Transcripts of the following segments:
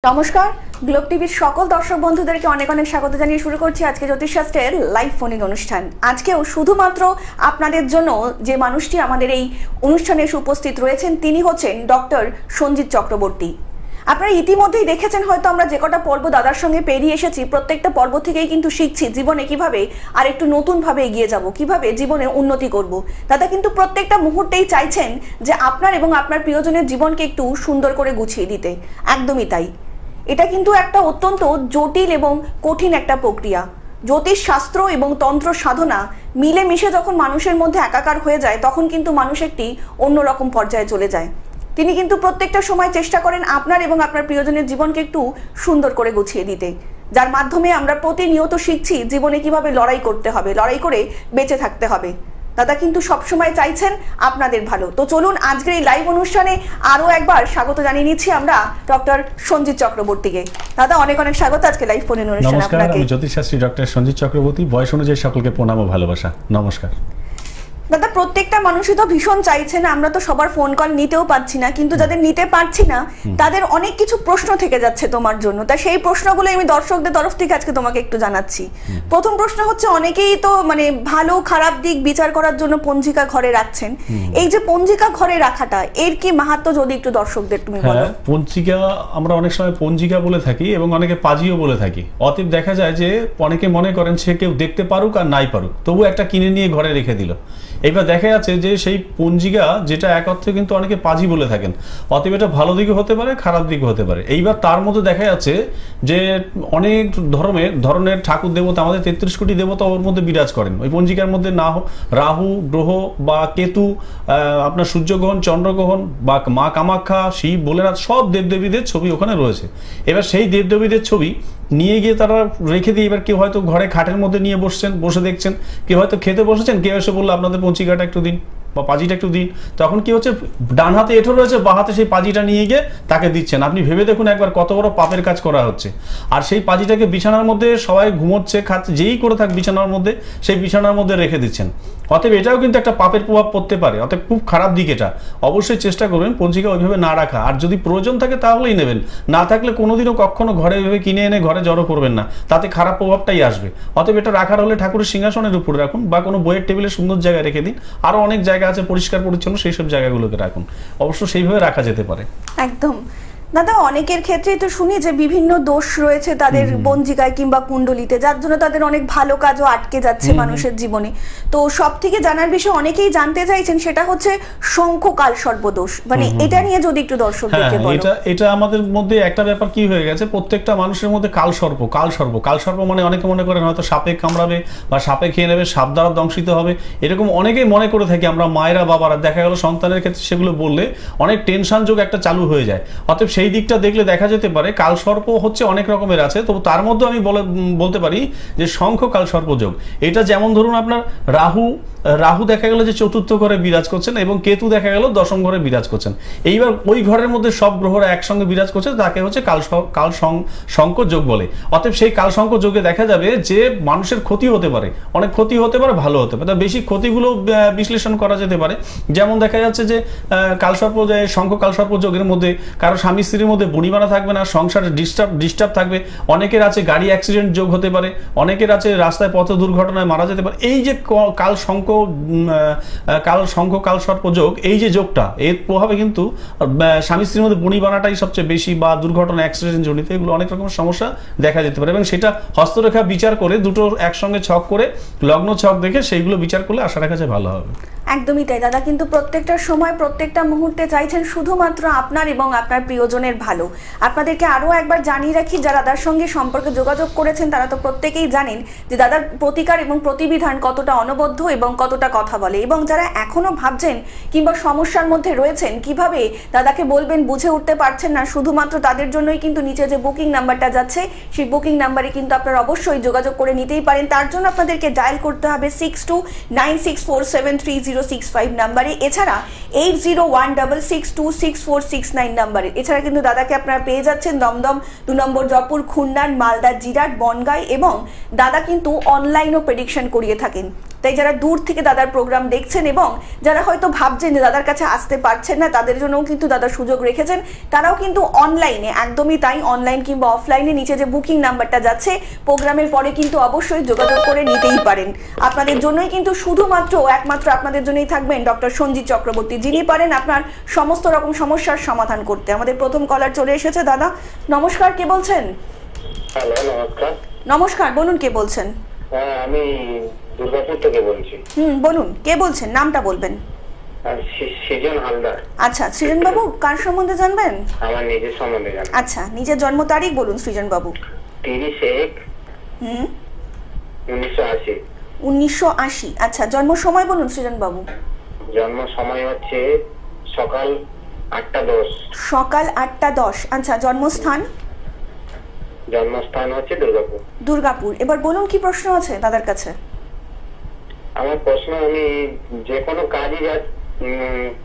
নমস্কার, গ্লোব টিভির সকল দর্শক বন্ধুদেরকে অনেক অনেক স্বাগত জানিয়ে শুরু করছি আজকে জ্যোতিষশাস্ত্রের লাইভ ফোনিং অনুষ্ঠান। আজকেও শুধুমাত্র আপনাদের জন্য যে মানুষটি আমাদের এই অনুষ্ঠানে এসে উপস্থিত রয়েছেন তিনি হচ্ছেন ডক্টর সঞ্জিত চক্রবর্তী। আপনারা ইতিমধ্যেই দেখেছেন, হয়তো আমরা যে কটা পর্ব দাদার সঙ্গে পেরিয়ে এসেছি প্রত্যেকটা পর্ব থেকেই কিন্তু শিখছি জীবনে কিভাবে আর একটু নতুনভাবে এগিয়ে যাব, কিভাবে জীবনে উন্নতি করব। দাদা কিন্তু প্রত্যেকটা মুহূর্তেই চাইছেন যে আপনার এবং আপনার প্রিয়জনের জীবনকে একটু সুন্দর করে গুছিয়ে দিতে। একদমই তাই, এটা কিন্তু একটা অত্যন্ত জটিল এবং কঠিন একটা প্রক্রিয়া। জ্যোতিষ শাস্ত্র এবং তন্ত্র সাধনা মিলেমিশে যখন মানুষের মধ্যে একাকার হয়ে যায় তখন কিন্তু মানুষ একটি অন্যরকম পর্যায়ে চলে যায়। তিনি কিন্তু প্রত্যেকটা সময় চেষ্টা করেন আপনার এবং আপনার প্রিয়জনের জীবনকে একটু সুন্দর করে গুছিয়ে দিতে, যার মাধ্যমে আমরা প্রতিনিয়ত শিখছি জীবনে কিভাবে লড়াই করতে হবে, লড়াই করে বেঁচে থাকতে হবে। দাদা কিন্তু সবসময় চাইছেন আপনাদের ভালো। তো চলুন আজকের এই লাইভ অনুষ্ঠানে আরো একবার স্বাগত জানিয়ে নিচ্ছি আমরা ডক্টর সঞ্জিত চক্রবর্তীকে। দাদা অনেক অনেক স্বাগত আজকে লাইভ ফোন অনুষ্ঠানে আপনাকে। নমস্কার, আমি জ্যোতিষশাস্ত্রী ডক্টর সঞ্জিত চক্রবর্তী। বয়স অনুযায়ী সকলকে প্রণাম ও ভালোবাসা। নমস্কার। দাদা প্রত্যেকটা মানুষই তো ভীষণ চাইছেন, আমরা তো সবার ফোন কল নিতেও পারছি না, কিন্তু যাদের নিতে পারছি না তাদের অনেক কিছু প্রশ্ন থেকে যাচ্ছে তোমার জন্য। তা সেই প্রশ্নগুলো আমি দর্শকদের তরফ থেকে আজকে তোমাকে একটু জানাচ্ছি। প্রথম প্রশ্ন হচ্ছে, অনেকেই তো মানে ভালো খারাপ দিক বিচার করার জন্য পঞ্জিকা ঘরে রাখছেন। এই যে পঞ্জিকা ঘরে রাখাটা, এর কি মাহাত্ম্য যদি একটু দর্শকদের তুমি বলো। পঞ্জিকা আমরা অনেক সময় পঞ্জিকা বলে থাকি এবং অনেকে পাজিও বলে থাকি। অতএব দেখা যায় যে অনেকে মনে করেন সে কেউ দেখতে পারুক আর নাই পারুক, তবু একটা কিনে নিয়ে ঘরে রেখে দিল। এইবার দেখা যাচ্ছে যে সেই পঞ্জিকা যেটা এক অর্থে কিন্তু অনেকে পাজি বলে থাকেন। অতএব এটা ভালো দিকও হতে পারে, খারাপ দিকও হতে পারে। এইবার তার মধ্যে দেখা যাচ্ছে যে অনেক ধরনের ঠাকুর দেবতা, আমাদের 33 কোটি দেবতা ওর মধ্যে বিরাজ করেন। ওই পঞ্জিকার মধ্যে না রাহু গ্রহ বা কেতু, আপনার সূর্যগ্রহণ, চন্দ্রগ্রহণ বা মা কামাখ্যা, শিব, ভোলেনাথ সব দেবদেবীদের ছবি ওখানে রয়েছে। এবার সেই দেবদেবীদের ছবি নিয়ে গিয়ে তারা রেখে দিয়ে, এবার কেউ হয়তো ঘরে খাটের মধ্যে নিয়ে বসে দেখছেন, কেউ হয়তো খেতে বসেছেন, কেউ এসে বললো আপনাদের পঞ্জিকাটা একটু দিন বা পাজিটা একটু দিন। তখন কি হচ্ছে, ডান হাতে এঁঠো রয়েছে, বা হাতে সেই পাজিটা নিয়ে গিয়ে তাকে দিচ্ছেন। আপনি ভেবে দেখুন একবার কত বড় পাপের কাজ করা হচ্ছে। আর সেই পাজিটাকে বিছানার মধ্যে সবাই ঘুমোচ্ছে, খাচ্ছে, যেই করে থাক বিছানার মধ্যে, সেই বিছানার মধ্যে রেখে দিচ্ছেন। অতএব এটাও কিন্তু একটা পাপের প্রভাব পড়তে পারে। অতএব খুব খারাপ দিক এটা। অবশ্যই চেষ্টা করবেন পঞ্জিকা ওইভাবে না রাখা। আর যদি প্রয়োজন থাকে তাহলেই নেবেন, না থাকলে কোনোদিনও কখনো ঘরে এভাবে কিনে এনে ঘরে জড়ো করবেন না, তাতে খারাপ প্রভাবটাই আসবে। অতএব এটা রাখার হলে ঠাকুরের সিংহাসনের উপরে রাখুন বা কোনো বইয়ের টেবিলে সুন্দর জায়গায় রেখে দিন। আরো অনেক জায়গা আছে পরিষ্কার পরিচ্ছন্ন, সেই সব জায়গাগুলোকে রাখুন। অবশ্য সেইভাবে রাখা যেতে পারে। একদম। দাদা অনেকের ক্ষেত্রেই তো শুনি যে বিভিন্ন দোষ রয়েছে তাদের পঞ্জিকায় কিংবা কুণ্ডলিতে, যার জন্য তাদের অনেক ভালো কাজও আটকে যাচ্ছে মানুষের জীবনে। তো সব থেকে জানার বিষয় অনেকেই জানতে চাইছেন, সেটা হচ্ছে শঙ্খ কাল সর্পদোষ। মানে এটা নিয়ে যদি একটু দর্শকদেরকে বলো। এটা আমাদের মধ্যে একটা ব্যাপার কি হয়ে গেছে, প্রত্যেকটা মানুষের মধ্যে কাল সর্প মানে অনেকে মনে করেন হয়তো সাপে কামড়াবে বা সাপে খেয়ে নেবে, সাপ দ্বারা দংশিত হবে, এরকম অনেকেই মনে করে থাকি আমরা মায়েরা বাবারা। দেখা গেল সন্তানের ক্ষেত্রে সেগুলো বললে অনেক টেনশন যোগ একটা চালু হয়ে যায়। অতএব সেই দিকটা দেখলে দেখা যেতে পারে কালসর্প হচ্ছে অনেক রকমের আছে, তবু তার মধ্যে আমি বলতে পারি যে শঙ্খ কালসর্প যোগ। এটা যেমন ধরুন আপনার রাহু দেখা গেল যে চতুর্থ ঘরে বিরাজ করছেন এবং কেতু দেখা গেল দশম ঘরে বিরাজ করছেন। এইবার ওই ঘরের মধ্যে সব গ্রহরা একসঙ্গে বিরাজ করছে, তাকে হচ্ছে কাল শঙ্খ যোগ বলে। অতএব সেই কাল শঙ্খ যোগে দেখা যাবে যে মানুষের ক্ষতি হতে পারে, অনেক ক্ষতি হতে পারে, ভালো হতে পারে। বেশি ক্ষতিগুলো বিশ্লেষণ করা যেতে পারে। যেমন দেখা যাচ্ছে যে শঙ্খ কালসর্প যোগের মধ্যে কারো স্বামী স্ত্রীর মধ্যে বনিবানা থাকবে না, সংসারে ডিস্টার্ব থাকবে। অনেকের আছে গাড়ি অ্যাক্সিডেন্ট যোগ হতে পারে, অনেকের আছে রাস্তায় পথ দুর্ঘটনায় মারা যেতে পারে। এই যে কাল শঙ্খ কালসর্প যোগ, এই যে যোগটা, এর প্রভাবে কিন্তু স্বামী স্ত্রীর মধ্যে বনিবানাটাই সবচেয়ে বেশি, বা দুর্ঘটনা অ্যাক্সিডেন্ট জনিত এগুলো অনেক রকম সমস্যা দেখা যেতে পারে। এবং সেটা হস্তরেখা বিচার করে দুটো একসঙ্গে ছক করে লগ্ন ছক দেখে সেইগুলো বিচার করলে আশা রাখা যায় ভালো হবে। একদমই তাই দাদা, কিন্তু প্রত্যেকটা সময় প্রত্যেকটা মুহূর্তে চাইছেন শুধুমাত্র আপনার এবং আপনার প্রিয়জনের ভালো। আপনাদেরকে আরো একবার জানিয়ে রাখি, যারা দাদার সঙ্গে সম্পর্কে যোগাযোগ করেছেন তারা তো প্রত্যেকেই জানেন যে দাদার প্রতিকার এবং প্রতিবিধান কতটা অনবদ্য এবং কতটা কথা বলে। এবং যারা এখনো ভাবছেন কিংবা সমস্যার মধ্যে রয়েছেন কিভাবে দাদাকে বলবেন বুঝে উঠতে পারছেন না, শুধুমাত্র তাদের জন্যই কিন্তু নিচে যে বুকিং নাম্বারটা যাচ্ছে সেই বুকিং নাম্বারে কিন্তু আপনারা অবশ্যই যোগাযোগ করে নিতেই পারেন। তার জন্য আপনাদেরকে ডায়াল করতে হবে 62964730 8065 নাম্বারে, এছাড়া 8016626469 নাম্বারে। এছাড়া কিন্তু দাদাকে আপনারা পেয়ে যাচ্ছেন দমদম 2 নম্বর জয়পুর, খুলনার, মালদা, জিরাট, বনগাঁ, এবং দাদা কিন্তু অনলাইনও প্রেডিকশন করিয়ে থাকেন। তাই যারা দূর থেকে দাদার প্রোগ্রাম দেখছেন এবং যারা হয়তো ভাবছেন যে দাদার কাছে আসতে পারছেন না, তাদের জন্যও কিন্তু দাদা সুযোগ রেখেছেন। তারাও কিন্তু অনলাইনে, একদমই তাই, অনলাইন কিংবা অফলাইনে নিচে যে বুকিং নাম্বারটা যাচ্ছে প্রোগ্রামের পরে কিন্তু অবশ্যই যোগাযোগ করে নিতেই পারেন। আপনাদের জন্যই কিন্তু শুধুমাত্র একমাত্র আপনাদের জন্যই থাকবেন ডক্টর সঞ্জিত চক্রবর্তী, যিনি পারেন আপনার সমস্ত রকম সমস্যার সমাধান করতে। আমাদের প্রথম কলার চলে এসেছে। দাদা নমস্কার, কে বলছেন? হ্যালো, নমস্কার। নমস্কার, বলুন কে বলছেন? হ্যাঁ, আমি দুর্গাপুর থেকে বলছি। বলুন কে বলছেন, নামটা বলবেন। সৃজন হালদার। আচ্ছা, সৃজন বাবু কার সম্বন্ধে জানবেন? আমার নিজের সম্বন্ধে জানবেন। আচ্ছা, নিজের জন্ম তারিখ বলুন সৃজন বাবু। 30/1/1980। 1980। আচ্ছা, জন্ম সময় বলুন সৃজন বাবু। জন্ম সময় হচ্ছে সকাল 8:10। সকাল 8:10। আচ্ছা, জন্মস্থান? জন্মস্থান হচ্ছে দুর্গাপুর। দুর্গাপুর। এবার বলুন কি প্রশ্ন আছে দাদার কাছে? আমার প্রশ্ন, আমি যে কোনো কাজই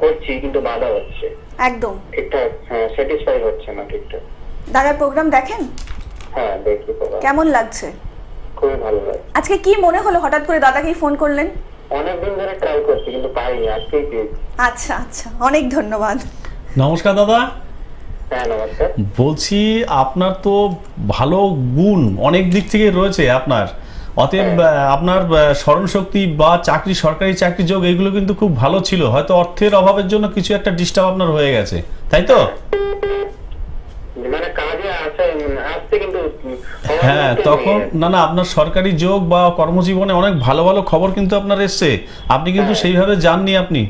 করছি কিন্তু বাধা হচ্ছে। একদম ঠিকঠাক স্যাটিসফাই হচ্ছে না ঠিকঠাক। দাদার প্রোগ্রাম দেখেন? হ্যাঁ, দেখি বাবা। কেমন লাগছে? খুবই ভালো লাগে। আজকে কি মনে হলো হঠাৎ করে দাদাকেই ফোন করলেন? অনেকদিন ধরে ট্রাই করছি কিন্তু পাইনি, আজকেই পেয়েছি। আচ্ছা আচ্ছা, অনেক ধন্যবাদ। নমস্কার দাদা। হ্যাঁ, নমস্কার। বলছি আপনার তো ভালো গুণ অনেক দিক থেকে রয়েছে আপনার, অতএব আপনার স্মরণশক্তি বা চাকরি, সরকারি চাকরি যোগ এগুলো কিন্তু খুব ভালো ছিল, হয়তো অর্থের অভাবের জন্য কিছু একটা ডিস্টার্ব আপনার হয়ে গেছে, তাই তো? মানে কাজে আসছে কিন্তু হ্যাঁ, তখন না আপনার সরকারি যোগ বা কর্মজীবনে অনেক ভালো ভালো খবর কিন্তু আপনার এসছে, আপনি কিন্তু সেইভাবে যাননি আপনি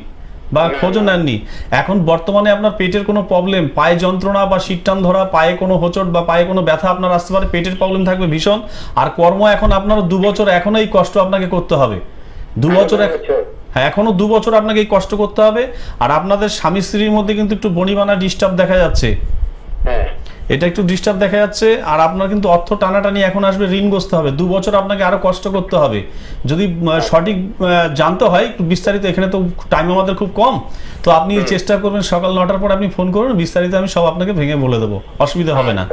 বা খোঁজও নেননি। এখন বর্তমানে আপনার পেটের কোনো প্রবলেম, পায়ে যন্ত্রণা বা শিরটান ধরা, পায়ে কোনো হোঁচট বা পায়ে কোনো ব্যথা আপনার আসতে পারে, পেটের প্রবলেম থাকবে ভীষণ। আর কর্ম এখন আপনার 2 বছর এখনো এই কষ্ট আপনাকে করতে হবে। 2 বছর, হ্যাঁ এখনো 2 বছর আপনাকে এই কষ্ট করতে হবে। আর আপনাদের স্বামী স্ত্রীর মধ্যে কিন্তু একটু বনিবানা ডিস্টার্ব দেখা যাচ্ছে, এটা একটু ডিস্টার্ব দেখা যাচ্ছে। আর আপনার কিন্তু অর্থ টানাটানি এখন আসবে, ঋণগ্রস্ত হবে। 2 বছর আপনাকে আরো কষ্ট করতে হবে। যদি সঠিক জানতে হয় একটু বিস্তারিত, এখানে তো টাইম আমাদের খুব কম, তো আপনি চেষ্টা করবেন সকাল 9টার পর আপনি ফোন করুন, বিস্তারিত আমি সব আপনাকে ভেঙে বলে দেবো, অসুবিধা হবে না।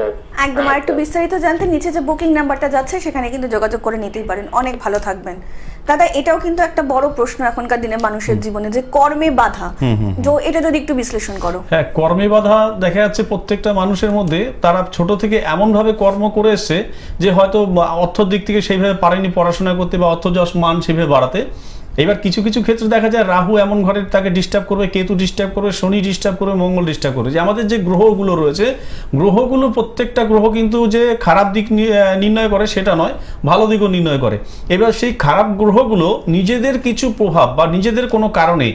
একদম। আর একটু বিস্তারিত জানতে নিচে যে বুকিং নাম্বারটা যাচ্ছে সেখানে কিন্তু যোগাযোগ করে নিতেই পারেন। অনেক ভালো থাকবেন দাদা। এটাও কিন্তু একটা বড় প্রশ্ন এখনকার দিনে মানুষের জীবনে, যে কর্মে বাধা, এটা যদি একটু বিশ্লেষণ করো। হ্যাঁ, কর্মে বাধা দেখা যাচ্ছে প্রত্যেকটা মানুষের মধ্যে। তারা ছোট থেকে এমন ভাবে কর্ম করে এসছে যে হয়তো অর্থের দিক থেকে সেইভাবে পারেনি পড়াশোনা করতে বা অর্থ যশ মান সেভাবে বাড়াতে। এবার কিছু কিছু ক্ষেত্রে দেখা যায় রাহু এমন ঘরে তাকে ডিস্টার্ব করবে, কেতু ডিস্টার্ব করবে, শনি ডিস্টার্ব করবে, মঙ্গল ডিস্টার্ব করবে। যে আমাদের যে গ্রহগুলো রয়েছে, গ্রহগুলো প্রত্যেকটা গ্রহ কিন্তু যে খারাপ দিক নির্ণয় করে সেটা নয়, ভালো দিকও নির্ণয় করে। এবার সেই খারাপ গ্রহগুলো নিজেদের কিছু প্রভাব বা নিজেদের কোনো কারণে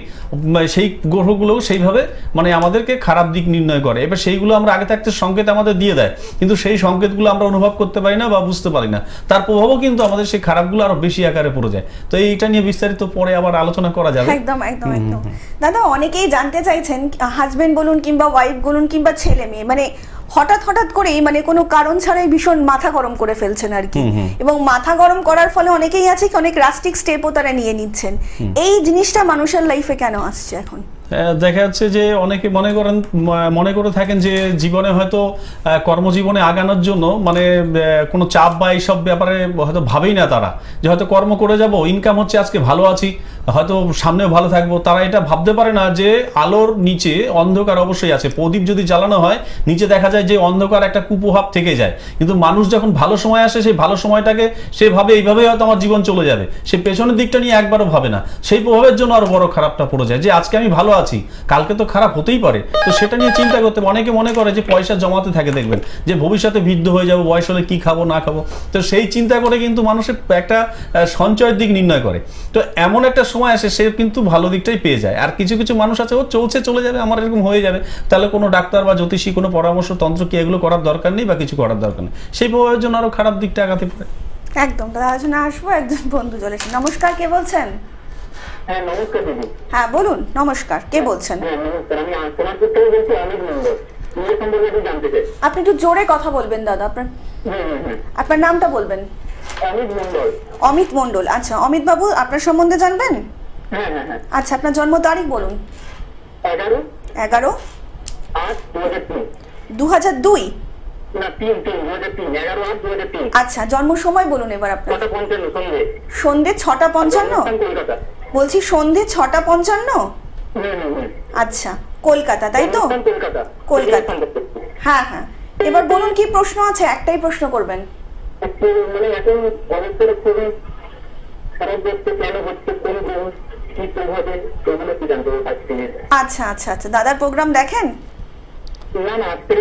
সেই গ্রহগুলো সেইভাবে মানে আমাদেরকে খারাপ দিক নির্ণয় করে। এবার সেইগুলো আমরা আগে থাকতে সংকেত আমাদের দিয়ে দেয়, কিন্তু সেই সংকেতগুলো আমরা অনুভব করতে পারি না বা বুঝতে পারি না, তার প্রভাবও কিন্তু আমাদের সেই খারাপগুলো আরো বেশি আকারে পড়ে যায়। তো এইটা নিয়ে বিস্তারিত পরে আবার আলোচনা করা যাবে। একদম একদম একদম। দাদা অনেকেই জানতে চাইছেন, হাজবেন্ড বলুন কিংবা ওয়াইফ বলুন কিংবা ছেলে মেয়ে, মানে হঠাৎ হঠাৎ করেই মানে কোনো কারণ ছাড়াই ভীষণ মাথা গরম করে ফেলছেন আর কি, এবং মাথা গরম করার ফলে অনেকেই আছে কি অনেক রাস্টিক স্টেপও তারা নিয়ে নিচ্ছেন। এই জিনিসটা মানুষের লাইফে কেন আসছে এখন? দেখা যাচ্ছে যে অনেকে মনে করে থাকেন যে জীবনে হয়তো কর্মজীবনে আগানোর জন্য মানে কোনো চাপ বা এইসব ব্যাপারে হয়তো ভাবেই না তারা, যে হয়তো কর্ম করে যাব, ইনকাম হচ্ছে, আজকে ভালো আছি, হয়তো সামনেও ভালো থাকবো। তারা এটা ভাবতে পারে না যে আলোর নিচে অন্ধকার অবশ্যই আছে। প্রদীপ যদি জ্বালানো হয় নিচে দেখা যায় যে অন্ধকার একটা কুপ্রভাব থেকে যায়, কিন্তু মানুষ যখন ভালো সময় আসে সেই ভালো সময়টাকে সে ভাবে এইভাবে হয়তো আমার জীবন চলে যাবে, সে পেছনের দিকটা নিয়ে একবারও ভাবে না। সেই প্রভাবের জন্য আরো বড় খারাপটা পড়ে যায়, যে আজকে আমি ভালো আছি, কালকে তো খারাপ হতেই পারে। তো সেটা নিয়ে চিন্তা করতে অনেকে মনে করে যে পয়সা জমাতে থাকে, দেখবেন যে ভবিষ্যতে বৃদ্ধ হয়ে যাবো, বয়স হলে কি খাবো না খাবো। তো সেই চিন্তা করে কিন্তু মানুষের একটা সঞ্চয়ের দিক নির্ণয় করে। তো এমন একটা সময় আসে সে কিন্তু ভালো দিকটাই পেয়ে যায়। আর কিছু কিছু মানুষ আছে ও চলে যাবে, আমার এরকম হয়ে যাবে, তাহলে কোনো ডাক্তার বা জ্যোতিষী কোনো পরামর্শ তন্ত্র কি এগুলো করার দরকার নেই বা কিছু করার দরকার নেই, সেই প্রভাবের জন্য আরো খারাপ দিকটা আগাতে পারে। একদম। দাদা আলোচনা আসবো, একজন বন্ধু চলেছে। নমস্কার, কে বলছেন? হ্যাঁ, নমস্কার দিদি। হ্যাঁ বলুন। নমস্কার, কে বলছেন? হ্যাঁ, নমস্কার। আমি সোনারপুর থেকে বলছি, অমিত মন্ডল। নিজের সম্পর্কে একটু জানতে চাই। আপনি একটু জোরে কথা বলবেন দাদা, আপনার নামটা বলবেন। অমিত মন্ডল। অমিত মন্ডল। আচ্ছা অমিত বাবু, আপনার সম্বন্ধে জানবেন? হ্যাঁ হ্যাঁ হ্যাঁ আচ্ছা, আপনার জন্ম তারিখ বলুন। 11 11 8 2003। 2002। না 3 2003 11 8 2003। আচ্ছা, জন্ম সময় বলুন এবার আপনার। 6:55 সন্ধ্যে। সন্ধে 6:55। জন্মস্থান কলকাতা। বলছি সন্ধে 6:55। আচ্ছা, কলকাতা তাই তো? জন্মস্থান কলকাতা। কলকাতা। হ্যাঁ হ্যাঁ, এবার বলুন কি প্রশ্ন আছে, একটাই প্রশ্ন করবেন। একটু মানে এখন অবস্থাটা খুবই খারাপ যাচ্ছে, কেন হচ্ছে, কোন গ্রহ কি প্রভাবে, এগুলো কি জানতে হবে আজকে। আচ্ছা আচ্ছা আচ্ছা, দাদার প্রোগ্রাম দেখেন? না না, আজকে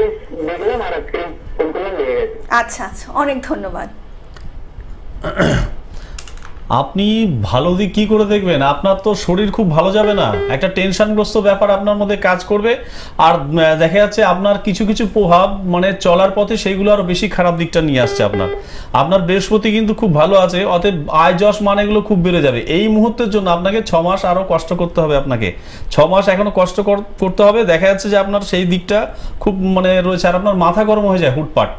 দেখলাম আর আজকে ফোন করলাম, লেগে গেছে। আচ্ছা আচ্ছা, অনেক ধন্যবাদ। আপনি ভালো দিক কি করে দেখবেন? আপনার তো শরীর খুব ভালো যাবে না, একটা টেনশনগ্রস্ত ব্যাপার আপনার মধ্যে কাজ করবে। আর দেখা যাচ্ছে আপনার কিছু কিছু প্রভাব মানে চলার পথে সেইগুলো আরো বেশি খারাপ দিকটা নিয়ে আসছে আপনার। আপনার বৃহস্পতি কিন্তু খুব ভালো আছে, অতএব আয় যশ মান এগুলো খুব বেড়ে যাবে। এই মুহূর্তের জন্য আপনাকে 6 মাস আরো কষ্ট করতে হবে, আপনাকে 6 মাস এখনো কষ্ট করতে হবে। দেখা যাচ্ছে যে আপনার সেই দিকটা খুব মানে রয়েছে। আর আপনার মাথা গরম হয়ে যায় হুটপাট,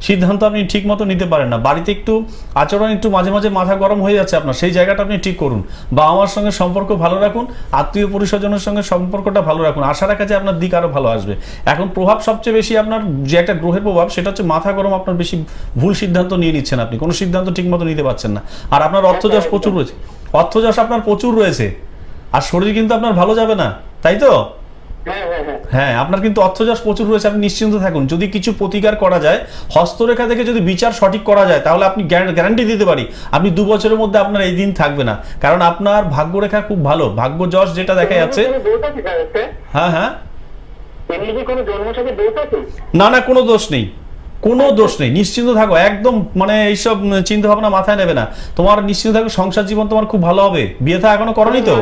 সিদ্ধান্ত আপনি ঠিক মতো নিতে পারেন না। বাড়িতে একটু আচরণ একটু মাঝে মাঝে মাথা গরম হয়ে যাচ্ছে আপনার, সেই জায়গাটা আপনি ঠিক করুন। বাবা মার সঙ্গে সম্পর্ক ভালো রাখুন, আত্মীয় পরিস্বজনের সঙ্গে সম্পর্কটা ভালো রাখুন। আশা রাখা যায় আপনার দিক আরো ভালো আসবে। এখন প্রভাব সবচেয়ে বেশি আপনার যে একটা গ্রহের প্রভাব, সেটা হচ্ছে মাথা গরম। আপনার বেশি ভুল সিদ্ধান্ত নিয়ে নিচ্ছেন, আপনি কোনো সিদ্ধান্ত ঠিক মতো নিতে পারছেন না। আর আপনার অর্থযশ প্রচুর রয়েছে, অর্থযশ আপনার প্রচুর রয়েছে। আর শরীর কিন্তু আপনার ভালো যাবে না, তাই তো? হ্যাঁ, আপনার কিন্তু অর্থযশ প্রচুর রয়েছে, আপনি নিশ্চিন্ত থাকুন। যদি কিছু প্রতিকার করা যায়, হস্তরেখা থেকে যদি বিচার সঠিক করা যায়, তাহলে আপনি গ্যারান্টি দিতে পারি আপনি 2 বছরের মধ্যে আপনার এই দিন থাকবে না। কারণ আপনার ভাগ্যরেখা খুব ভালো, ভাগ্যযশ যেটা দেখা যাচ্ছে। হ্যাঁ হ্যাঁ, না না, কোনো দোষ নেই, কোনো দোষ নেই, নিশ্চিন্ত থাকো একদম। মানে এইসব চিন্তা ভাবনা মাথায় নেবে না। তোমার নিশ্চিন্ত থাকো, সংসার জীবন তোমার খুব ভালো হবে। বিয়ে থা এখনো করনি তো?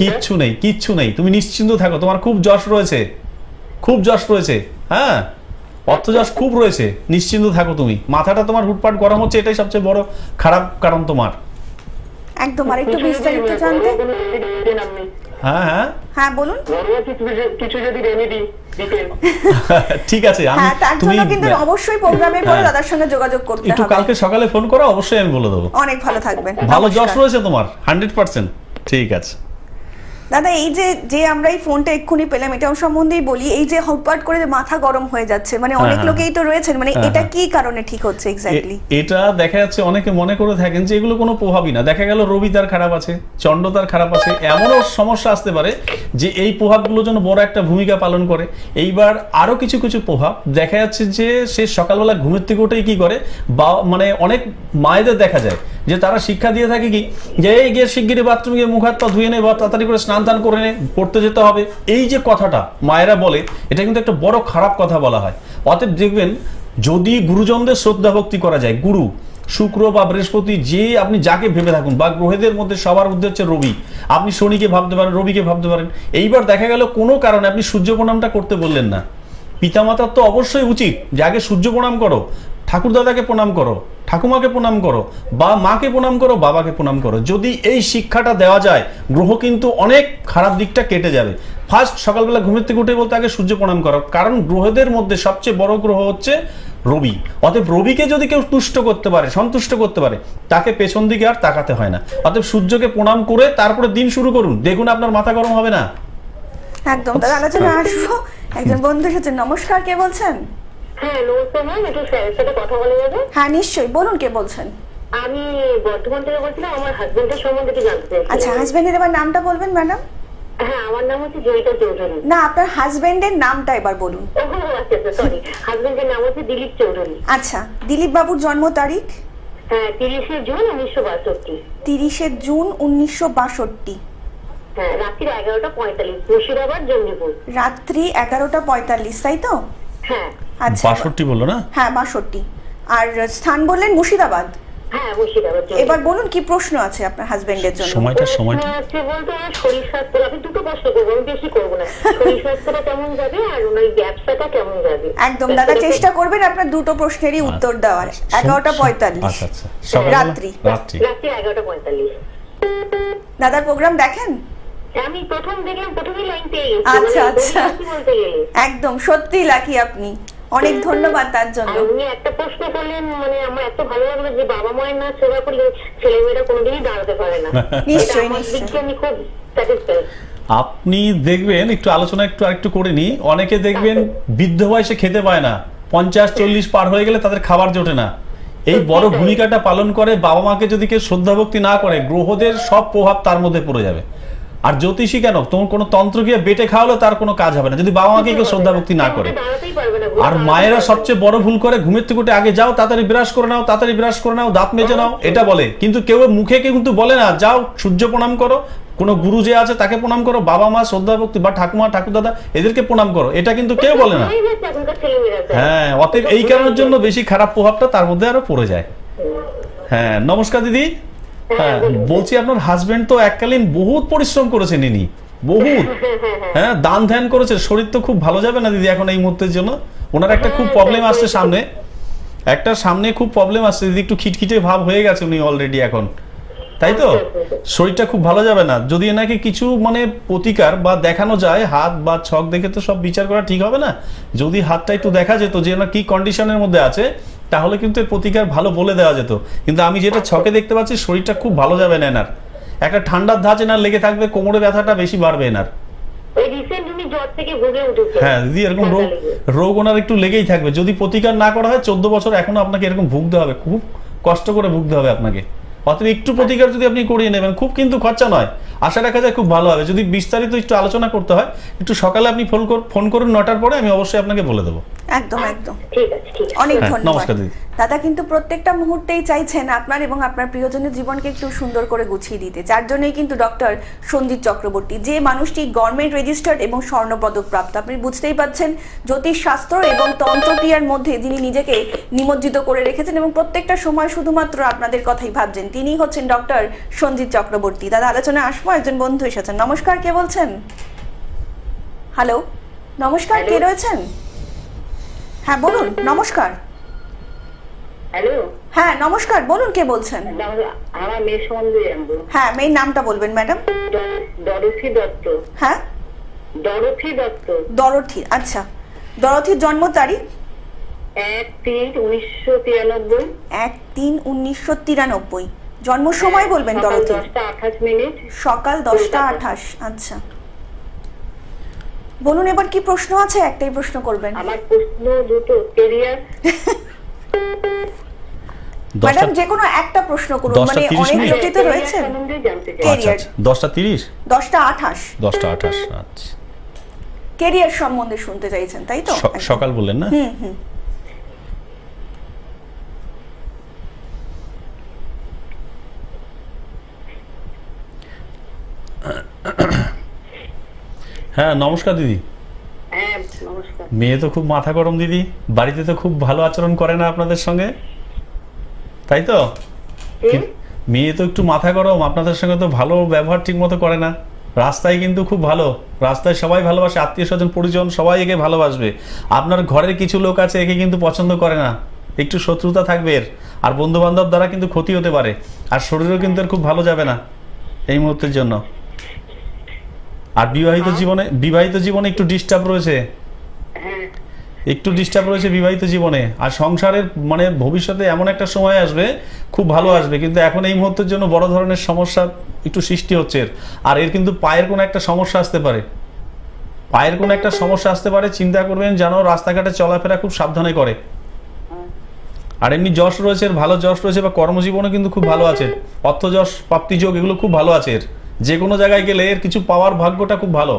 কিচ্ছু নেই, কিচ্ছু নেই, তুমি নিশ্চিন্ত থাকো। তোমার খুব যশ রয়েছে, খুব যশ রয়েছে। হ্যাঁ, অর্থযশ খুব রয়েছে, নিশ্চিন্ত থাকো তুমি। মাথাটা তোমার হুটপাট গরম হচ্ছে, এটাই সবচেয়ে বড় খারাপ কারণ তোমার। একদম। আর একটু বিস্তারিত জানতে। হ্যাঁ হ্যাঁ হ্যাঁ বলুন। কিছু যদি রেমেডি দিতেন। ঠিক আছে, হ্যাঁ, তার জন্য কিন্তু অবশ্যই প্রোগ্রামে পরে দাদার সঙ্গে যোগাযোগ করতে হবে। একটু কালকে সকালে ফোন করো, অবশ্যই আমি বলে দেবো। অনেক ভালো থাকবেন। ভালো যশ রয়েছে তোমার 100%। ঠিক আছে দাদা, এই যে আমরা এই ফোনটা এক্ষুনি পেলাম, এটাও সম্বন্ধেই বলি। এই যে হটপাট করে যে মাথা গরম হয়ে যাচ্ছে, মানে অনেক লোকেই তো রয়েছেন, মানে এটা কি কারণে ঠিক হচ্ছে এক্স্যাক্টলি? এটা দেখা যাচ্ছে অনেকে মনে করে থাকেন যে এগুলো কোনো প্রভাবই না। দেখা গেল রবি তার খারাপ আছে, চন্দ্র তার খারাপ আছে, এমনও সমস্যা আসতে পারে যে এই প্রভাবগুলোর জন্য বড় একটা ভূমিকা পালন করে। এইবার আরো কিছু কিছু প্রভাব দেখা যাচ্ছে যে সে সকালবেলা ঘুমের থেকে উঠেই কি করে, বা মানে অনেক মায়েদের দেখা যায় যে তারা শিক্ষা দিয়ে থাকে কি, যে এই গিয়ে শিগগিরই বাথরুমে গিয়ে মুখ হাত পা ধুয়ে নে বা তাড়াতাড়ি করে স্নান টান করে নে, পড়তে যেতে হবে। এই যে কথাটা মায়েরা বলে, এটা কিন্তু একটা বড় খারাপ কথা বলা হয়। অতএব দেখবেন, যদি গুরুজনদের শ্রদ্ধা ভক্তি করা যায়, গুরু শুক্র বা বৃহস্পতি, যে আপনি যাকে ভেবে থাকুন, বা গ্রহেদের মধ্যে সবার মধ্যে হচ্ছে রবি, আপনি শনিকে ভাবতে পারেন, রবিকে ভাবতে পারেন। এইবার দেখা গেল কোনো কারণে আপনি সূর্য প্রণামটা করতে বললেন না। পিতামাতার তো অবশ্যই উচিত যে আগে সূর্য প্রণাম করো, ঠাকুর দাদাকে প্রণাম করো, ঠাকুমাকে প্রণাম করো, বা মাকে প্রণাম করো, বাবাকে প্রণাম করো। যদি এই শিক্ষাটা দেওয়া যায়, গ্রহ কিন্তু অনেক খারাপ দিকটা কেটে যাবে। ফার্স্ট সকালবেলা ঘুমের থেকে উঠে বলতে আগে সূর্য প্রণাম করো, কারণ গ্রহদের মধ্যে সবচেয়ে বড় গ্রহ হচ্ছে রবি। অতএব রবিকে যদি কেউ তুষ্ট করতে পারে, সন্তুষ্ট করতে পারে, তাকে পেছন দিকে আর তাকাতে হয় না। অতএব সূর্যকে প্রণাম করে তারপরে দিন শুরু করুন, দেখুন আপনার মাথা গরম হবে না। একদম। তার আলোচনা আসবো একজন বন্ধুর সাথে। নমস্কার, কে বলছেন? হ্যাঁ নমস্কার ম্যাম, একটু স্যারের সাথে কথা বলে যাবে? হ্যাঁ নিশ্চয়ই, বলুন কে বলছেন? আমি বর্ধমান থেকে বলছিলাম, আমার হাজবেন্ডের সম্বন্ধে কি জানতে চাই। আচ্ছা, হাজবেন্ডের এবার নামটা বলবেন ম্যাডাম? হ্যাঁ, আমার নাম হচ্ছে জয়িতা চৌধুরী। না, আপনার হাজবেন্ডের নামটা এবার বলুন। ও আচ্ছা আচ্ছা, সরি। হাজবেন্ডের নাম হচ্ছে দিলীপ চৌধুরী। আচ্ছা, দিলীপ বাবুর জন্ম তারিখ? হ্যাঁ, 30শে জুন 1962। 30শে জুন 1962। হ্যাঁ, রাত্রি 11:45, মুর্শিদাবাদ, জঙ্গিপুর। রাত্রি 11:45, তাই তো? হ্যাঁ। আচ্ছা, 62 বললো না? হ্যাঁ 62। আর স্থান বললেন মুর্শিদাবাদ। হ্যাঁ, মুর্শিদাবাদ। এবার বলুন কি প্রশ্ন আছে আপনার হাজবেন্ডের জন্য? সময়টা আছে বলতে, আমার শরীর স্বাস্থ্য, আমি দুটো প্রশ্ন করবো, আমি বেশি করবো না। শরীর স্বাস্থ্যটা কেমন যাবে আর ওনার ব্যবসাটা কেমন যাবে? একদম দাদা, চেষ্টা করবেন আপনার দুটো প্রশ্নেরই উত্তর দেওয়ার। 11:45 আচ্ছা আচ্ছা, রাত্রি। রাত্রি 11:45। দাদার প্রোগ্রাম দেখেন? আমি প্রথম দেখলাম, প্রথমেই লাইন পেয়ে গেছি। আচ্ছা আচ্ছা, বলতে গেলে একদম সত্যি লাকি আপনি। অনেক ধন্যবাদ তার জন্য। আপনি একটা প্রশ্ন করলেন, মানে আমার এত ভালো লাগলো যে বাবা মায়ের না সেবা করলে ছেলেমেয়েরা কোনোদিনই দাঁড়াতে পারে না। নিশ্চয়ই, আমার নিশ্চয়ই। দিক দিয়ে আমি খুব স্যাটিসফাইড। আপনি দেখবেন, একটু আলোচনা একটু করে নি, অনেকে দেখবেন বৃদ্ধ বয়সে খেতে পায় না, 50-40 পার হয়ে গেলে তাদের খাবার জোটে না। এই বড় ভূমিকাটা পালন করে বাবা মাকে যদি কেউ শ্রদ্ধা ভক্তি না করে, গ্রহদের সব প্রভাব তার মধ্যে পড়ে যাবে। আর জ্যোতিষী কেন, তোমার কোনো তন্ত্র গিয়ে বেটে খাওয়ালে তার কোনো কাজ হবে না যদি বাবা মাকে কেউ শ্রদ্ধা ভক্তি না করে। আর মায়েরা সবচেয়ে বড় ভুল করে, ঘুমের থেকে উঠে আগে যাও, তাড়াতাড়ি ব্রাশ করে নাও, তাড়াতাড়ি ব্রাশ করে নাও, দাঁত মেজে নাও, এটা বলে। কিন্তু কেউ মুখে কিন্তু বলে না যাও সূর্য প্রণাম করো, কোনো গুরু যে আছে তাকে প্রণাম করো, বাবা মা শ্রদ্ধা ভক্তি বা ঠাকুমা ঠাকুরদাদা এদেরকে প্রণাম করো, এটা কিন্তু কেউ বলে না। হ্যাঁ, অতএব এই কারণের জন্য বেশি খারাপ প্রভাবটা তার মধ্যে আরো পড়ে যায়। হ্যাঁ, নমস্কার দিদি। হ্যাঁ, বলছি আপনার হাজবেন্ড তো এককালীন বহুত পরিশ্রম করেছেন ইনি, বহুত। হ্যাঁ, দান ধ্যান করেছে, শরীর তো খুব ভালো যাবে না দিদি এখন এই মুহূর্তের জন্য। ওনার একটা খুব প্রবলেম আসছে সামনে, খুব প্রবলেম আসছে দিদি, একটু খিটখিটে ভাব হয়ে গেছে উনি অলরেডি এখন, তাই তো? শরীরটা খুব ভালো যাবে না যদি এনাকে কিছু মানে প্রতিকার বা দেখানো যায়, হাত বা ছক দেখে তো সব বিচার করা ঠিক হবে না। যদি হাতটা একটু দেখা যেত যে না কি কন্ডিশনের মধ্যে আছে, তাহলে কিন্তু এর প্রতিকার ভালো বলে দেওয়া যেত। কিন্তু আমি যেটা ছকে দেখতে পাচ্ছি, শরীরটা খুব ভালো যাবে না এনার, একটা ঠান্ডার ধাঁচ এনার লেগে থাকবে, কোমরে ব্যথাটা বেশি বাড়বে এনার। হ্যাঁ দিদি, এরকম রোগ ওনার একটু লেগেই থাকবে যদি প্রতিকার না করা হয়। 14 বছর এখনো আপনাকে এরকম ভুগতে হবে, খুব কষ্ট করে ভুগতে হবে আপনাকে। অতএব একটু প্রতিকার যদি আপনি করিয়ে নেবেন, খুব কিন্তু খরচা নয়, আশা রাখা যায় খুব ভালো হবে। যদি বিস্তারিত একটু আলোচনা করতে হয়, একটু সকালে আপনি ফোন করুন 9টার পরে, আমি অবশ্যই আপনাকে বলে দেবো। একদম একদম, ঠিক আছে, ঠিক আছে। অনেক হ্যাঁ, ধন্যবাদ। নমস্কার দিদি। দাদা কিন্তু প্রত্যেকটা মুহূর্তেই চাইছেন আপনার এবং আপনার প্রিয়জনের জীবনকে একটু সুন্দর করে গুছিয়ে দিতে, যার জন্যই কিন্তু ডক্টর সঞ্জিত চক্রবর্তী, যে মানুষটি গভর্নমেন্ট রেজিস্টার্ড এবং স্বর্ণপদক প্রাপ্ত। আপনি বুঝতেই পাচ্ছেন জ্যোতিষ শাস্ত্র এবং তন্ত্রক্রিয়ার মধ্যে যিনি নিজেকে নিমজ্জিত করে রেখেছেন এবং প্রত্যেকটা সময় শুধুমাত্র আপনাদের কথাই ভাবছেন, তিনি হচ্ছেন ডক্টর সঞ্জিত চক্রবর্তী। দাদা, আলোচনায় আসবো, একজন বন্ধু এসেছেন। নমস্কার, কে বলছেন? হ্যালো, নমস্কার, কে রয়েছেন? হ্যাঁ বলুন, নমস্কার। হ্যালো, হ্যাঁ নমস্কার, বলুন কে বলছেন? আমার মেয়ের সম্বন্ধে জানবো। হ্যাঁ, মেয়ের নামটা বলবেন ম্যাডাম। ডরথি দত্ত। হ্যাঁ, ডরথি দত্ত। ডরথি, আচ্ছা। ডরথির জন্ম তারিখ 1-3-1993। 1-3-1993। জন্ম সময় বলবেন ডরথি? 10:28। সকাল 10:28। আচ্ছা, বলুন এবার কি প্রশ্ন আছে? একটাই প্রশ্ন করবেন। আমার প্রশ্ন দুটো, কেরিয়ার। ম্যাডাম যে কোনো একটা প্রশ্ন করুন, মানে অনেক লোকই তো রয়েছে। সম্বন্ধে জানতে চাই। কেরিয়ার। 10:30। 10:28। 10:28। আচ্ছা, কেরিয়ার সম্বন্ধে শুনতে চাইছেন, তাই তো? সকাল বললেন না? হ্যাঁ, নমস্কার দিদি। হ্যাঁ, নমস্কার। মেয়ে তো খুব মাথা গরম দিদি, বাড়িতে তো খুব ভালো আচরণ করে না আপনাদের সঙ্গে, তাই তো? মেয়ে তো একটু মাথা গরম, আপনাদের সঙ্গে তো ভালো ব্যবহার ঠিক মতো করে না। রাস্তায় কিন্তু খুব ভালো, রাস্তায় সবাই ভালোবাসে, আত্মীয় স্বজন পরিজন সবাই একে ভালোবাসবে। আপনার ঘরের কিছু লোক আছে একে কিন্তু পছন্দ করে না, একটু শত্রুতা থাকবে এর, আর বন্ধু বান্ধব দ্বারা কিন্তু ক্ষতি হতে পারে, আর শরীরও কিন্তু এর খুব ভালো যাবে না এই মুহূর্তের জন্য। আর বিবাহিত জীবনে একটু ডিস্টার্ব রয়েছে, বিবাহিত জীবনে। আর সংসারের মানে ভবিষ্যতে এমন একটা সময় আসবে খুব ভালো আসবে, কিন্তু এখন এই মুহূর্তের জন্য বড় ধরনের সমস্যা একটু সৃষ্টি হচ্ছে এর। আর এর কিন্তু পায়ের কোনো একটা সমস্যা আসতে পারে, চিন্তা করবেন যেন রাস্তাঘাটে চলাফেরা খুব সাবধানে করে। আর এমনি যশ রয়েছে, ভালো যশ রয়েছে, বা কর্মজীবনে কিন্তু খুব ভালো আছে, অর্থ যশ প্রাপ্তি যোগ এগুলো খুব ভালো আছে এর। যে কোনো জায়গায় গেলে এর কিছু পাওয়ার ভাগ্যটা খুব ভালো।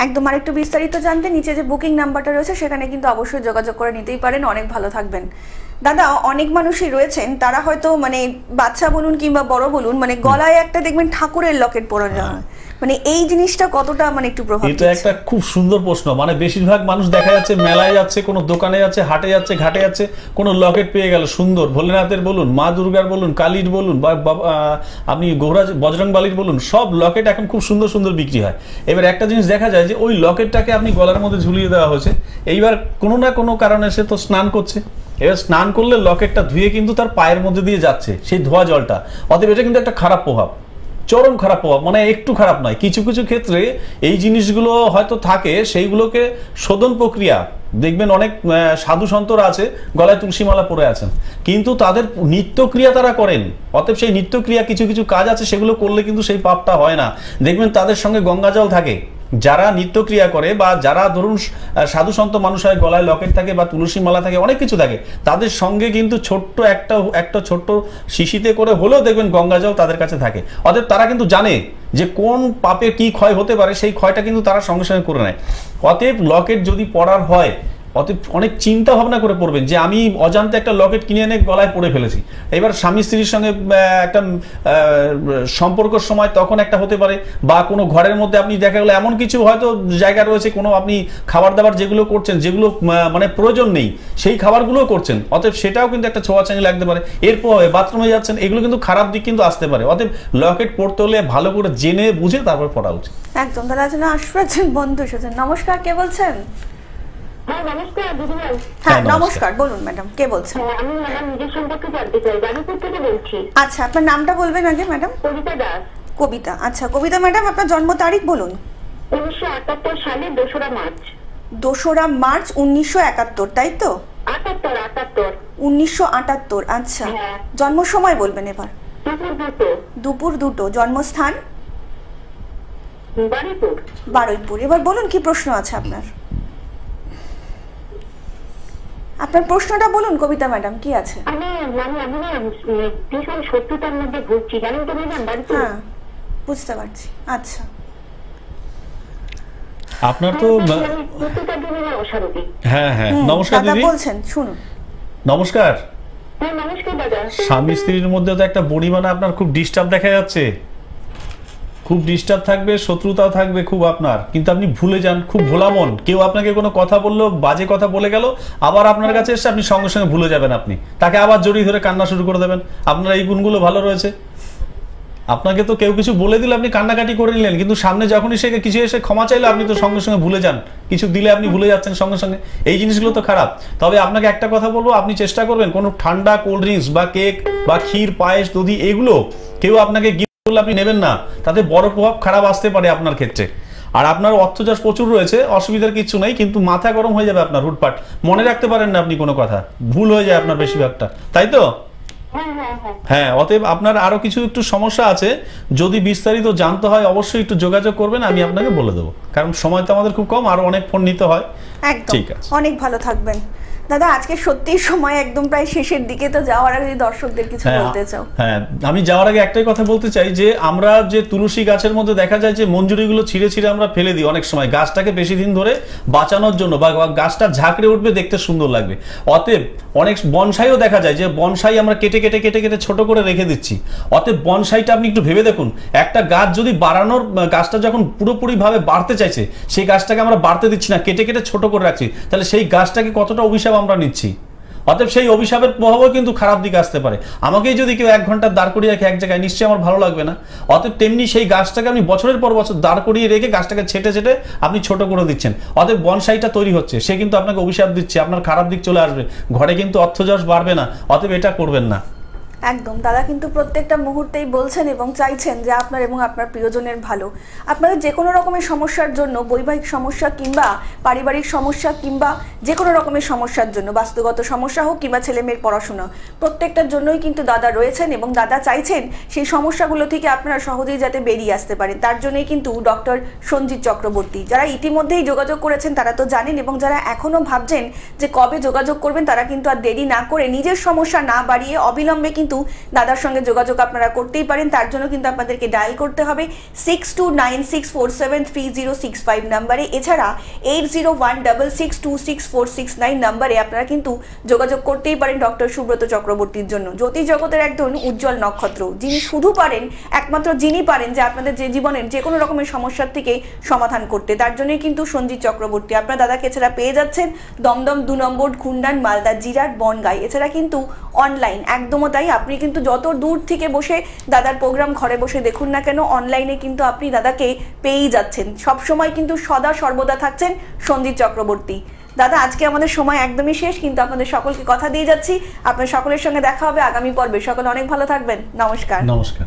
একদম। আর একটু বিস্তারিত জানতে নিচে যে বুকিং নাম্বারটা রয়েছে সেখানে কিন্তু অবশ্যই যোগাযোগ করে নিতেই পারেন। অনেক ভালো থাকবেন। দাদা, অনেক মানুষই রয়েছেন তারা হয়তো মানে বাচ্চা বলুন কিংবা বড় বলুন, মানে গলায় একটা দেখবেন ঠাকুরের লকেট পরানো হয়, মানে এই জিনিসটা কতটা মানে একটু প্রভাব এটা একটা খুব সুন্দর প্রশ্ন। মানে বেশিরভাগ মানুষ দেখা যাচ্ছে মেলায় যাচ্ছে, কোনো দোকানে যাচ্ছে, হাটে যাচ্ছে, ঘাটে যাচ্ছে, কোনো লকেট পেয়ে গেল সুন্দর, ভোলেনাথের বলুন, মা দুর্গার বলুন, কালীর বলুন, বা আপনি গৌরাজ বজরংবালির বলুন, সব লকেট এখন খুব সুন্দর সুন্দর বিক্রি হয়। এবার একটা জিনিস দেখা যায় যে ওই লকেটটাকে আপনি গলার মধ্যে ঝুলিয়ে দেওয়া হয়েছে, এইবার কোনো না কোনো কারণে সে তো স্নান করছে, এবার স্নান করলে লকেটটা ধুয়ে কিন্তু তার পায়ের মধ্যে দিয়ে যাচ্ছে সেই ধোয়া জলটা, অতএব এটা কিন্তু একটা খারাপ প্রভাব। চরম খারাপ প্রভাব, মানে একটু খারাপ নয়, কিছু কিছু ক্ষেত্রে এই জিনিসগুলো হয়তো থাকে, সেইগুলোকে শোধন প্রক্রিয়া দেখবেন অনেক সাধু সন্তরা আছে গলায় তুলসীমালা পরে আছেন, কিন্তু তাদের নিত্যক্রিয়া তারা করেন। অতএব সেই নিত্যক্রিয়া কিছু কিছু কাজ আছে, সেগুলো করলে কিন্তু সেই পাপটা হয় না। দেখবেন তাদের সঙ্গে গঙ্গা জল থাকে, যারা নিত্যক্রিয়া করে বা যারা ধরুন সাধু সন্ত মানুষ হয়, গলায় লকেট থাকে বা তুলসী মালা থাকে, অনেক কিছু থাকে, তাদের সঙ্গে কিন্তু ছোট্ট একটা ছোট্ট শিশিতে করে হলেও দেখবেন গঙ্গা জল তাদের কাছে থাকে। অতএব তারা কিন্তু জানে যে কোন পাপে কি ক্ষয় হতে পারে, সেই ক্ষয়টা কিন্তু তারা সঙ্গে সঙ্গে করে নেয়। অতএব লকেট যদি পড়ার হয়, অতএব অনেক চিন্তা ভাবনা করে পড়বেন যে আমি অজান্তে একটা লকেট কিনে এনে গলায় পরে ফেলেছি। এবার স্বামী স্ত্রীর সঙ্গে একটা সম্পর্কের সময় তখন একটা হতে পারে, বা কোনো ঘরের মধ্যে আপনি দেখা গেলো এমন কিছু হয়তো জায়গা রয়েছে, কোনো আপনি খাবার দাবার যেগুলো করছেন, যেগুলো মানে প্রয়োজন নেই, সেই খাবারগুলোও করছেন, অতএব সেটাও কিন্তু একটা ছোঁয়াছানি লাগতে পারে। এরপর বাথরুমে যাচ্ছেন, এগুলো কিন্তু খারাপ দিক কিন্তু আসতে পারে। অতএব লকেট পড়তে হলে ভালো করে জেনে বুঝে তারপর পড়া উচিত। একদম। তাহলে আজ আসবেন বন্ধু এসেছেন। নমস্কার, কে বলছেন? হ্যাঁ নমস্কার দিদিভাই। হ্যাঁ নমস্কার, বলুন ম্যাডাম, কে বলছেন? আমি আমার নিজের সম্পর্কে জানতে চাই, বারুইপুর থেকে বলছি। আচ্ছা, আপনার নামটা বলবেন আগে ম্যাডাম। কবিতা দাস। কবিতা। আচ্ছা কবিতা ম্যাডাম, আপনার জন্ম তারিখ বলুন। 1978 সালে 2রা মার্চ। 2রা মার্চ 1971, তাই তো? 78। 1978। আচ্ছা, হ্যাঁ। জন্ম সময় বলবেন এবার। দুপুর 2 জন্মস্থান? বারুইপুর। বারুইপুর। এবার বলুন কি প্রশ্ন আছে আপনার? আপনার প্রশ্নটা বলুন কবিতা ম্যাডাম, কি আছে? আমি না ভীষণ শত্রুতার মধ্যে ভুগছি, জানেন তো ম্যাডাম, বাড়িতে। হ্যাঁ বুঝতে পারছি। আচ্ছা, আপনার তো শত্রুতার জন্য অশান্তি। হ্যাঁ হ্যাঁ, নমস্কার দাদা দিদি। বলছেন, শুনুন। নমস্কার। হ্যাঁ নমস্কার দাদা। স্বামী স্ত্রীর মধ্যে তো একটা বনিমানা আপনার খুব ডিস্টার্ব দেখা যাচ্ছে, খুব ডিস্টার্ব থাকবে, শত্রুতাও থাকবে খুব আপনার, কিন্তু আপনি ভুলে যান, খুব ভোলা মন। কেউ আপনাকে কোনো কথা বললো, বাজে কথা বলে গেল, আবার আপনার কাছে এসে আপনি সঙ্গে সঙ্গে ভুলে যাবেন, আপনি তাকে আবার জড়িয়ে ধরে কান্না শুরু করে দেবেন। আপনার এই গুণগুলো ভালো রয়েছে। আপনাকে তো কেউ কিছু বলে দিলে আপনি কান্নাকাটি করে নিলেন, কিন্তু সামনে যখনই সে কিছু এসে ক্ষমা চাইলে আপনি তো সঙ্গে সঙ্গে ভুলে যান, কিছু দিলে আপনি ভুলে যাচ্ছেন সঙ্গে সঙ্গে। এই জিনিসগুলো তো খারাপ। তবে আপনাকে একটা কথা বলবো, আপনি চেষ্টা করবেন কোনো ঠান্ডা কোল্ড ড্রিঙ্কস বা কেক বা ক্ষীর, পায়েস, দধি, এগুলো কেউ আপনাকে গিফট করলে আপনি নেবেন না, তাতে বড় প্রভাব খারাপ আসতে পারে আপনার ক্ষেত্রে। আর আপনার অর্থচাষ প্রচুর রয়েছে, অসুবিধার কিছু নেই, কিন্তু মাথা গরম হয়ে যাবে আপনার হুটপাট, মনে রাখতে পারেন না আপনি কোনো কথা, ভুল হয়ে যায় আপনার বেশিরভাগটা, তাই তো? হ্যাঁ, অতএব আপনার আরো কিছু একটু সমস্যা আছে, যদি বিস্তারিত জানতে হয় অবশ্যই একটু যোগাযোগ করবেন, আমি আপনাকে বলে দেবো, কারণ সময় তো আমাদের খুব কম, আরো অনেক ফোন নিতে হয়। একদম। ঠিক আছে, অনেক ভালো থাকবেন দাদা। আজকে সত্যি সময় একদম প্রায় শেষের দিকে, তো যাওয়ার আগে যদি দর্শকদের কিছু বলতে চাও। হ্যাঁ, আমি যাওয়ার আগে একটাই কথা বলতে চাই যে আমরা যে তুলসী গাছের মধ্যে দেখা যায় যে মঞ্জুরিগুলো ছিঁড়ে ছিঁড়ে আমরা ফেলে দিই অনেক সময়, গাছটাকে বেশি দিন ধরে বাঁচানোর জন্য, বা গাছটা ঝাঁকড়ে উঠবে, দেখতে সুন্দর লাগবে। অতএব অনেক বনসাইও দেখা যায় যে বনসাই আমরা কেটে কেটে কেটে কেটে ছোট করে রেখে দিচ্ছি। অতএব বনসাইটা আপনি একটু ভেবে দেখুন, একটা গাছ যদি বাড়ানোর, গাছটা যখন পুরোপুরি ভাবে বাড়তে চাইছে, সেই গাছটাকে আমরা বাড়তে দিচ্ছি না, কেটে কেটে ছোট করে রাখছি, তাহলে সেই গাছটাকে কতটা অভিশাপ আমরা নিচ্ছি। অতএব সেই অভিশাপের প্রভাবও কিন্তু খারাপ দিকে আসতে পারে। আমাকেই যদি কেউ 1 ঘন্টা দাঁড় করিয়ে রাখে এক জায়গায়, নিশ্চয়ই আমার ভালো লাগবে না। অতএব তেমনি সেই গাছটাকে আপনি বছরের পর বছর দাঁড় করিয়ে রেখে গাছটাকে ছেটে ছেটে আপনি ছোট করে দিচ্ছেন, অতএব বনসাইটা তৈরি হচ্ছে, সে কিন্তু আপনাকে অভিশাপ দিচ্ছে, আপনার খারাপ দিক চলে আসবে, ঘরে কিন্তু অর্থযশ বাড়বে না। অতএব এটা করবেন না। একদম। দাদা কিন্তু প্রত্যেকটা মুহূর্তেই বলছেন এবং চাইছেন যে আপনার এবং আপনার প্রিয়জনের ভালো। আপনাদের যে কোনো রকমের সমস্যার জন্য, বৈবাহিক সমস্যা কিংবা পারিবারিক সমস্যা কিংবা যে কোনো রকমের সমস্যার জন্য, বাস্তুগত সমস্যা হোক কিংবা ছেলে মেয়ের পড়াশোনা, প্রত্যেকটার জন্যই কিন্তু দাদা রয়েছেন এবং দাদা চাইছেন সেই সমস্যাগুলো থেকে আপনারা সহজেই যাতে বেরিয়ে আসতে পারেন। তার জন্যই কিন্তু ডক্টর সঞ্জিত চক্রবর্তী। যারা ইতিমধ্যেই যোগাযোগ করেছেন তারা তো জানেন, এবং যারা এখনও ভাবছেন যে কবে যোগাযোগ করবেন, তারা কিন্তু আর দেরি না করে নিজের সমস্যা না বাড়িয়ে অবিলম্বে কিন্তু দাদার সঙ্গে যোগাযোগ আপনারা করতেই পারেন। তার জন্য কিন্তু আপনাদেরকে ডায়াল করতে হবে 6296473065 নাম্বারে, এছাড়া 8016626469 নাম্বারে আপনারা কিন্তু যোগাযোগ করতেই পারেন ডক্টর সুব্রত চক্রবর্তীর জন্য। জ্যোতিষ জগতের একজন উজ্জ্বল নক্ষত্র, যিনি শুধু পারেন, একমাত্র যিনি পারেন যে আপনাদের যে জীবনের যে কোনো রকমের সমস্যার থেকে সমাধান করতে। তার জন্যই কিন্তু সঞ্জিত চক্রবর্তী। আপনার দাদাকে এছাড়া পেয়ে যাচ্ছেন দমদম 2 নম্বর, খুন্ডান, মালদা, জিরাট, বনগাই, এছাড়া কিন্তু অনলাইন। একদমও তাই, আপনি কিন্তু যত দূর থেকে বসে দাদার প্রোগ্রাম ঘরে বসে দেখুন না কেন, অনলাইনে কিন্তু আপনি দাদাকে পেয়েই যাচ্ছেন। সবসময় কিন্তু সদা সর্বদা থাকছেন সঞ্জিত চক্রবর্তী। দাদা আজকে আমাদের সময় একদমই শেষ, কিন্তু আপনাদের সকলকে কথা দিয়ে যাচ্ছি, আপনার সকলের সঙ্গে দেখা হবে আগামী পর্বে। সকলে অনেক ভালো থাকবেন। নমস্কার। নমস্কার।